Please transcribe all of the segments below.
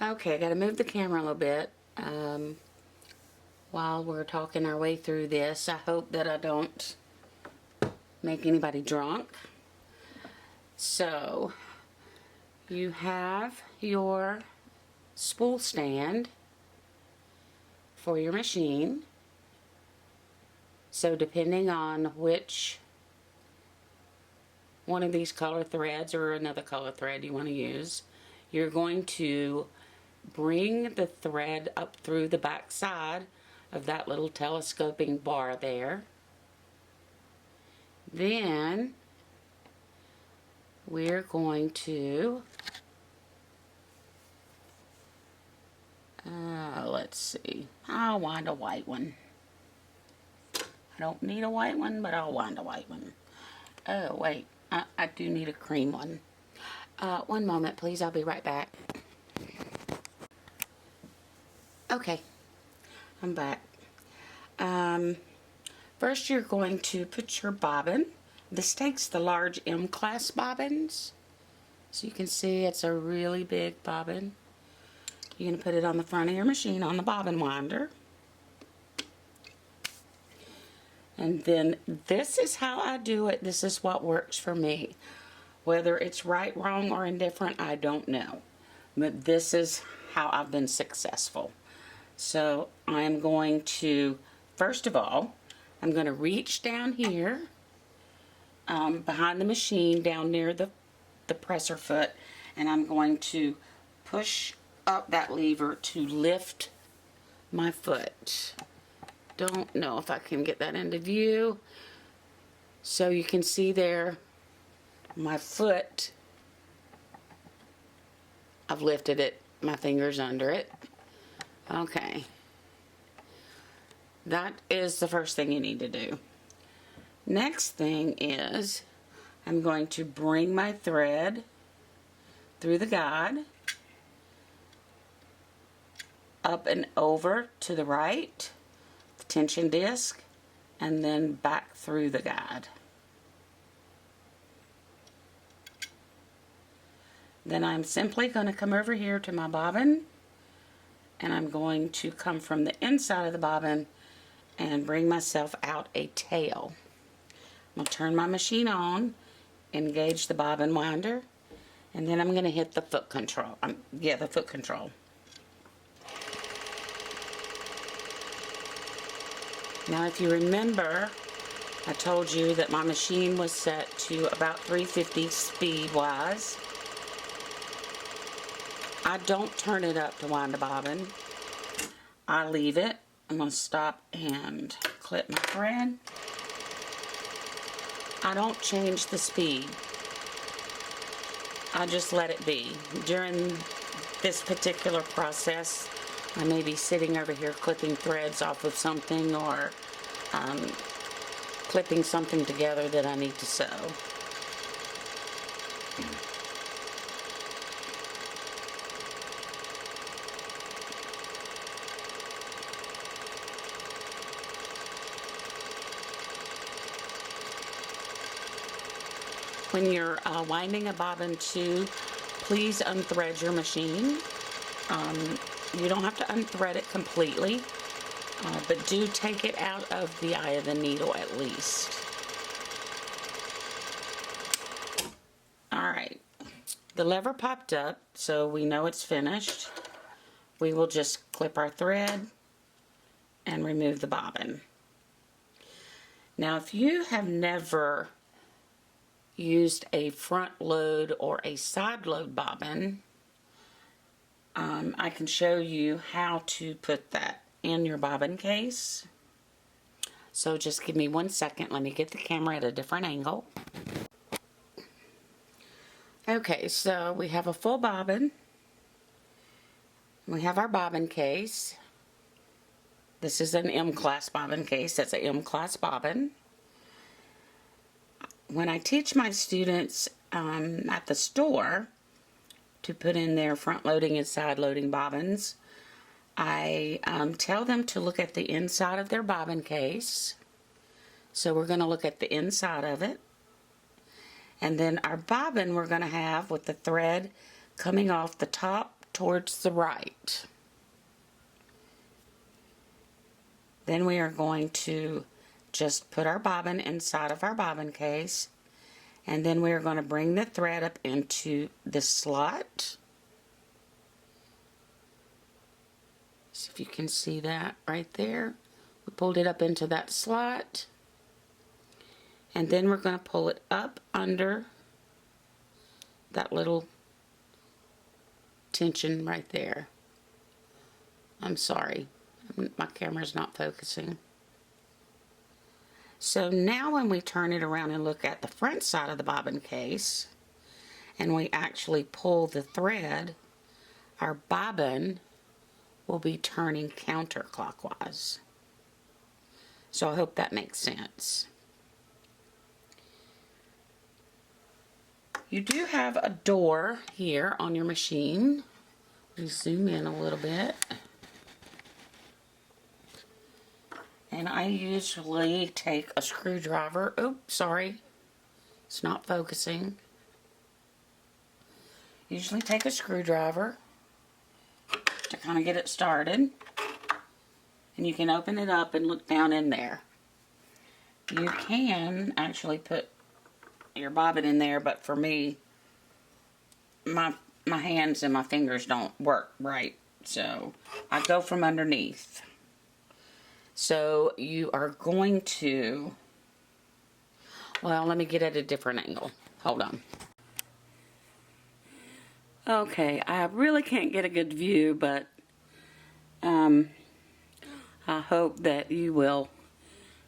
Okay, I gotta move the camera a little bit while we're talking our way through this. I hope that I don't make anybody drunk. So, you have your spool stand for your machine. So depending on which one of these color threads or another color thread you want to use, you're going to bring the thread up through the back side of that little telescoping bar there. Then we're going to let's see, I'll wind a white one. I don't need a white one, but I'll wind a white one. Oh wait, I do need a cream one. One moment please, I'll be right back. Okay, I'm back. First you're going to put your bobbin. This takes the large M-class bobbins. So you can see it's a really big bobbin. You're going to put it on the front of your machine on the bobbin winder. And then this is how I do it. This is what works for me. Whether it's right, wrong, or indifferent, I don't know. But this is how I've been successful. So I'm going to, first of all, I'm going to reach down here behind the machine down near the presser foot, and I'm going to push up that lever to lift my foot. Don't know if I can get that into view. So you can see there my foot. I've lifted it, my fingers under it. Okay. That is the first thing you need to do. Next thing is I'm going to bring my thread through the guide, up and over to the right, the tension disc, and then back through the guide. Then I'm simply going to come over here to my bobbin, and I'm going to come from the inside of the bobbin and bring myself out a tail. I'm going to turn my machine on, engage the bobbin winder, and then I'm going to hit the foot control. The foot control. Now if you remember, I told you that my machine was set to about 350 speed-wise. I don't turn it up to wind the bobbin. I leave it. I'm going to stop and clip my thread. I don't change the speed. I just let it be. During this particular process, I may be sitting over here clipping threads off of something, or clipping something together that I need to sew. When you're winding a bobbin too, please unthread your machine. You don't have to unthread it completely, but do take it out of the eye of the needle at least. Alright, the lever popped up, so we know it's finished. We will just clip our thread and remove the bobbin. Now if you have never used a front load or a side load bobbin, I can show you how to put that in your bobbin case. So just give me 1 second. Let me get the camera at a different angle. Okay, so we have a full bobbin. We have our bobbin case. This is an M-class bobbin case. That's an M-class bobbin. When I teach my students at the store to put in their front loading and side loading bobbins, I tell them to look at the inside of their bobbin case. So we're going to look at the inside of it. And then our bobbin we're going to have with the thread coming off the top towards the right. Then we are going to just put our bobbin inside of our bobbin case, and then we are going to bring the thread up into the slot. See if you can see that right there. We pulled it up into that slot, and then we're going to pull it up under that little tension right there. I'm sorry, my camera's not focusing. So now when we turn it around and look at the front side of the bobbin case, and we actually pull the thread, our bobbin will be turning counterclockwise. So I hope that makes sense. You do have a door here on your machine. Just zoom in a little bit. And I usually take a screwdriver. Oops, sorry. It's not focusing. Usually take a screwdriver to kind of get it started. And you can open it up and look down in there. You can actually put your bobbin in there, but for me, my hands and my fingers don't work right, so I go from underneath. So you are going to, well, let me get at a different angle. Hold on. Okay, I really can't get a good view, but I hope that you will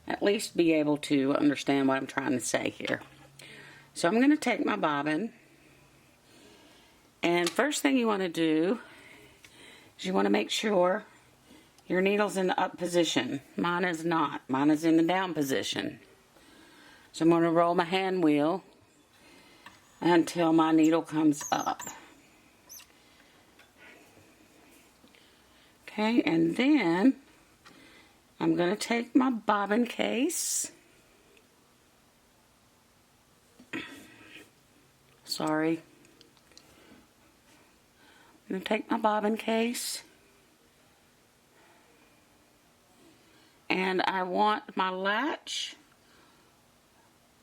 at least be able to understand what I'm trying to say here. So I'm going to take my bobbin, and first thing you want to do is you want to make sure your needle's in the up position. Mine is not. Mine is in the down position. So I'm going to roll my hand wheel until my needle comes up. Okay, and then I'm going to take my bobbin case. Sorry. I'm going to take my bobbin case, and I want my latch,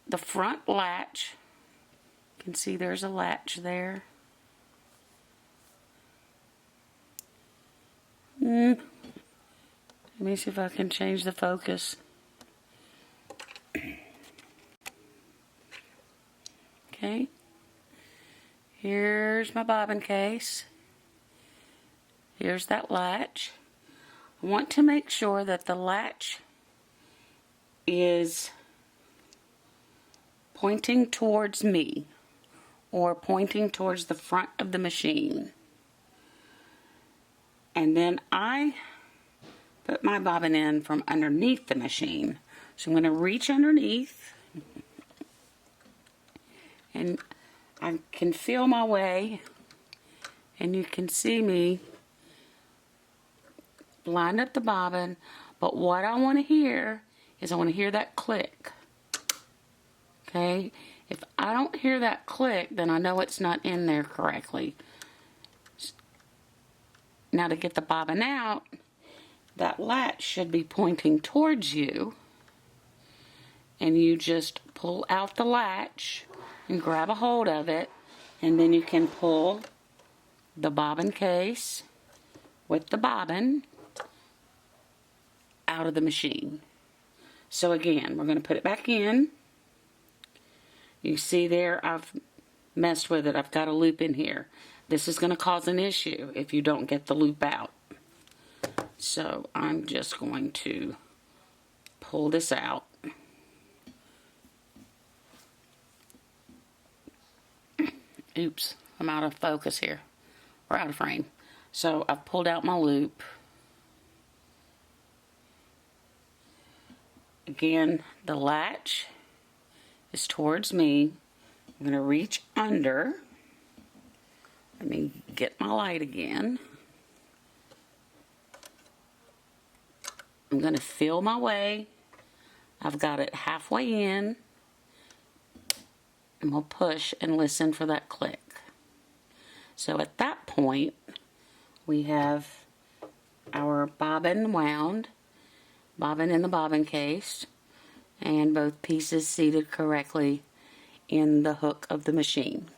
the front latch. You can see there's a latch there. Let me see if I can change the focus. Okay. Here's my bobbin case. Here's that latch. I want to make sure that the latch is pointing towards me or pointing towards the front of the machine. And then I put my bobbin in from underneath the machine. So I'm going to reach underneath, and I can feel my way, and you can see me line up the bobbin, but what I want to hear is I want to hear that click. Okay? If I don't hear that click, then I know it's not in there correctly. Now to get the bobbin out, that latch should be pointing towards you, and you just pull out the latch and grab a hold of it, and then you can pull the bobbin case with the bobbin out of the machine. So again, we're going to put it back in. You see there, I've messed with it. I've got a loop in here. This is going to cause an issue if you don't get the loop out. So I'm just going to pull this out. Oops, I'm out of focus here. We're out of frame. So I've pulled out my loop. Again, the latch is towards me. I'm going to reach under. Let me get my light again. I'm going to feel my way. I've got it halfway in. And we'll push and listen for that click. So at that point, we have our bobbin wound, bobbin in the bobbin case, and both pieces seated correctly in the hook of the machine.